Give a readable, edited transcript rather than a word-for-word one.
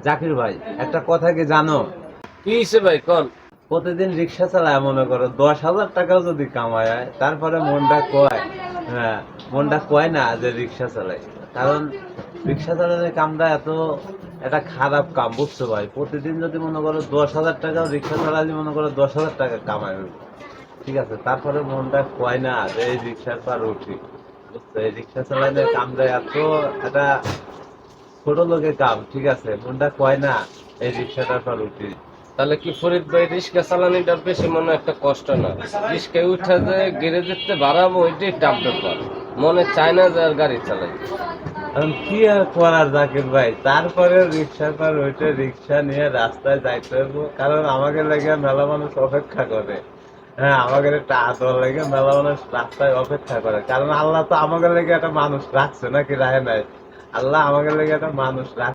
জাকির ভাই, একটা কথা কি জানো? কি হইছে ভাই কোন? প্রতিদিন রিক্সা চালায় মনে করো 10,000 টাকাও যদি কামায় তারপরে মনটা কয়, হ্যাঁ, মনটা কয় না যে রিক্সা চালাই। কারণ রিক্সা চালানোর কামটা একটা খারাপ কাম, বুঝছো ভাই? প্রতিদিন যদি মনে করো 10,000 টাকাও রিক্সা চালালে মনে করো 10,000 টাকা কামাই হইব, ঠিক আছে, তারপরে মনটা কয় না যে এই রিক্সার পর উঠি। বুঝছো, এই রিক্সা চালানোর কামটা একটা ছোট লোকের কাম, ঠিক আছে, মনটা কয় না এই রিক্সাটার পর উঠি। তাহলে কি ফরিদ ভাই রিক্সা চালানিটা বেশি মনে একটা কষ্ট না? রিক্সায় উঠে যে গ্যারেজেতে বাড়াবো ওইটাই টাফ ব্যাপার। মনে চায় না যে আর গাড়ি চালাই। এখন কি আর করার জাকির ভাই, তারপরে রিক্সার পর ওইটা রিক্সা নিয়ে রাস্তায় যাইতে হইব, কারণ আমাকে লেগে মেলা মানুষ অপেক্ষা করে। হ্যাঁ, আমাদের টাকা লেগে মেলা মানুষ রাস্তায় অপেক্ষা করে, কারণ আল্লাহ তো আমাদের লেগে একটা মানুষ রাখছে, নাকি রাখে নাই? আল্লাহ আমাদের লেগে একটা মানুষ রাখছে।